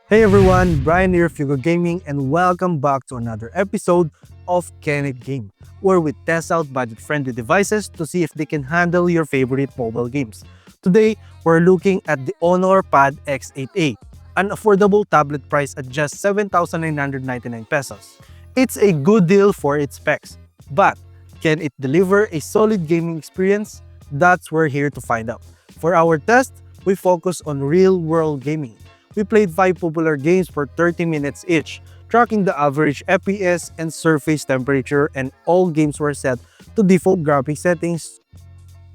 Hey everyone, Brian here, Fugo Gaming, and welcome back to another episode of Can It Game, where we test out budget-friendly devices to see if they can handle your favorite mobile games. Today, we're looking at the HONOR Pad X8a, an affordable tablet priced at just 7,999 pesos. It's a good deal for its specs, but can it deliver a solid gaming experience? That's what we're here to find out. For our test, we focus on real-world gaming. We played 5 popular games for 30 minutes each, tracking the average FPS and surface temperature, and all games were set to default graphics settings.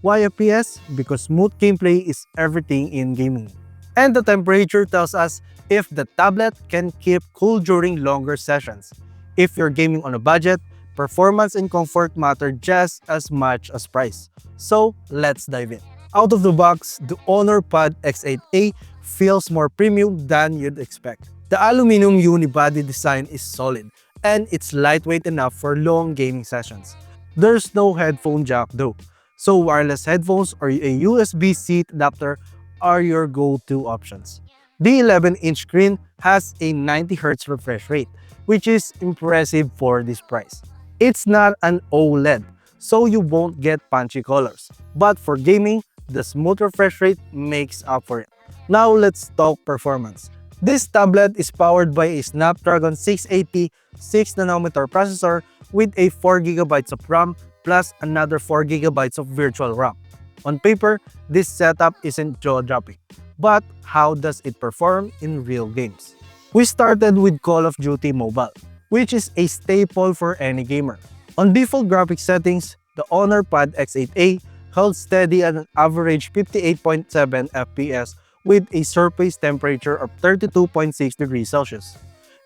Why FPS? Because smooth gameplay is everything in gaming. And the temperature tells us if the tablet can keep cool during longer sessions. If you're gaming on a budget, performance and comfort matter just as much as price. So let's dive in. Out of the box, the HONOR Pad X8a feels more premium than you'd expect. The aluminum unibody design is solid, and it's lightweight enough for long gaming sessions. There's no headphone jack though, so wireless headphones or a USB-C adapter are your go-to options. The 11-inch screen has a 90Hz refresh rate, which is impressive for this price. It's not an OLED, so you won't get punchy colors, but for gaming, the smooth refresh rate makes up for it. Now let's talk performance. This tablet is powered by a Snapdragon 680 6nm processor with a 4GB of RAM plus another 4GB of virtual RAM. On paper, this setup isn't jaw-dropping. But how does it perform in real games? We started with Call of Duty Mobile, which is a staple for any gamer. On default graphics settings, the HONOR Pad X8a held steady at an average 58.7 FPS with a surface temperature of 32.6 degrees Celsius.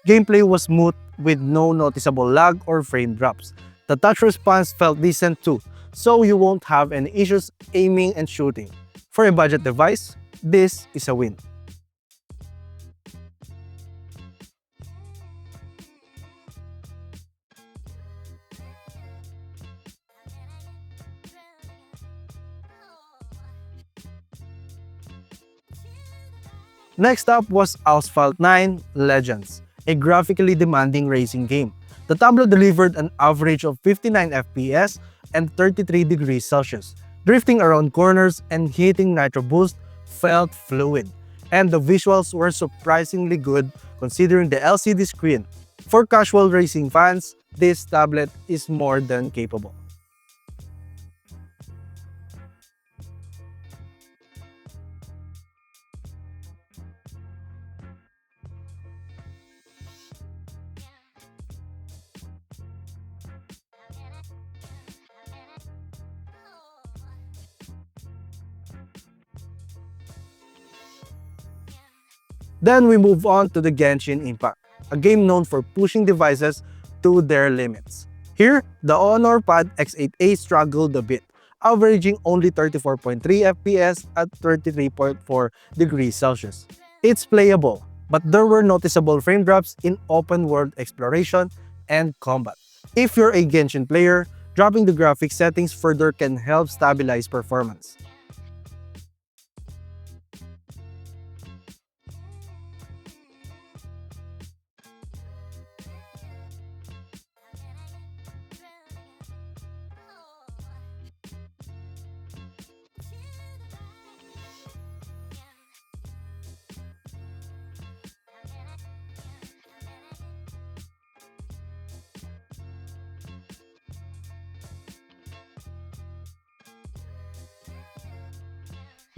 Gameplay was smooth with no noticeable lag or frame drops. The touch response felt decent too, so you won't have any issues aiming and shooting. For a budget device, this is a win. Next up was Asphalt Unite Legends, a graphically demanding racing game. The tablet delivered an average of 59 FPS and 33 degrees Celsius. Drifting around corners and hitting Nitro Boost felt fluid, and the visuals were surprisingly good considering the LCD screen. For casual racing fans, this tablet is more than capable. Then we move on to the Genshin Impact, a game known for pushing devices to their limits. Here, the HONOR Pad X8a struggled a bit, averaging only 34.3 FPS at 33.4 degrees Celsius. It's playable, but there were noticeable frame drops in open-world exploration and combat. If you're a Genshin player, dropping the graphics settings further can help stabilize performance.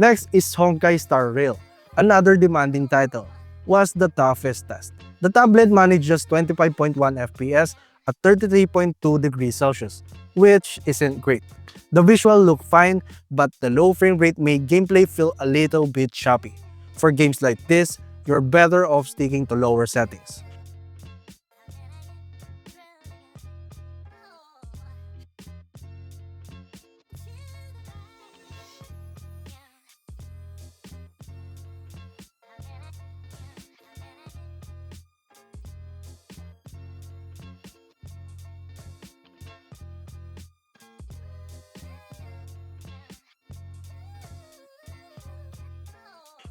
Next is Honkai Star Rail, another demanding title. Was the toughest test. The tablet managed just 25.1 FPS at 33.2 degrees Celsius, which isn't great. The visual looked fine, but the low frame rate made gameplay feel a little bit choppy. For games like this, you're better off sticking to lower settings.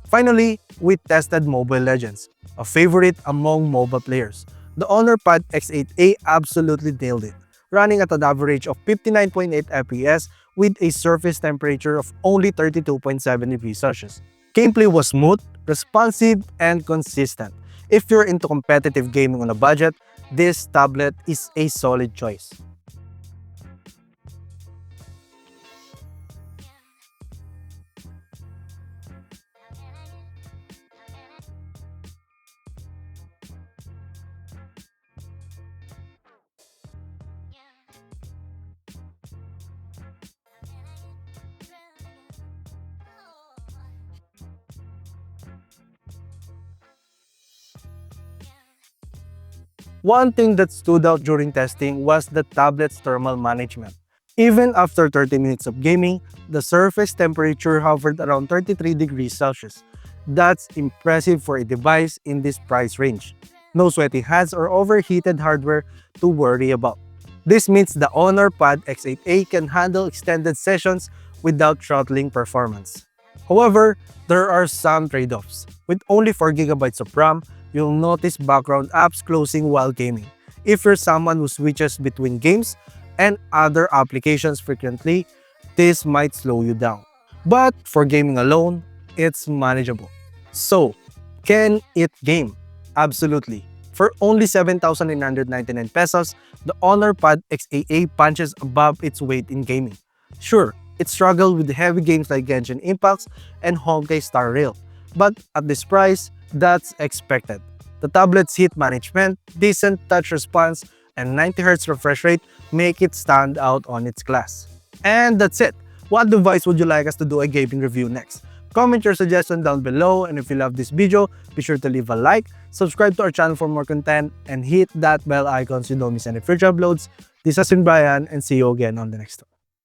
Finally, we tested Mobile Legends, a favorite among mobile players. The HONOR Pad X8a absolutely nailed it, running at an average of 59.8 FPS with a surface temperature of only 32.7 degrees Celsius. Gameplay was smooth, responsive, and consistent. If you're into competitive gaming on a budget, this tablet is a solid choice. One thing that stood out during testing was the tablet's thermal management. Even after 30 minutes of gaming, the surface temperature hovered around 33 degrees Celsius. That's impressive for a device in this price range. No sweaty hands or overheated hardware to worry about. This means the HONOR Pad X8a can handle extended sessions without throttling performance. However, there are some trade-offs. With only 4 GB of RAM, you'll notice background apps closing while gaming. If you're someone who switches between games and other applications frequently, this might slow you down. But for gaming alone, it's manageable. So, can it game? Absolutely. For only 7,999 pesos, the HONOR Pad X8a punches above its weight in gaming. Sure, it struggled with heavy games like Genshin Impact and Honkai Star Rail, but at this price, that's expected. The tablet's heat management, decent touch response, and 90Hz refresh rate make it stand out on its class. And that's it! What device would you like us to do a gaming review next? Comment your suggestion down below, and if you love this video, be sure to leave a like, subscribe to our channel for more content, and hit that bell icon so you don't miss any future uploads. This has been Brian, and see you again on the next one.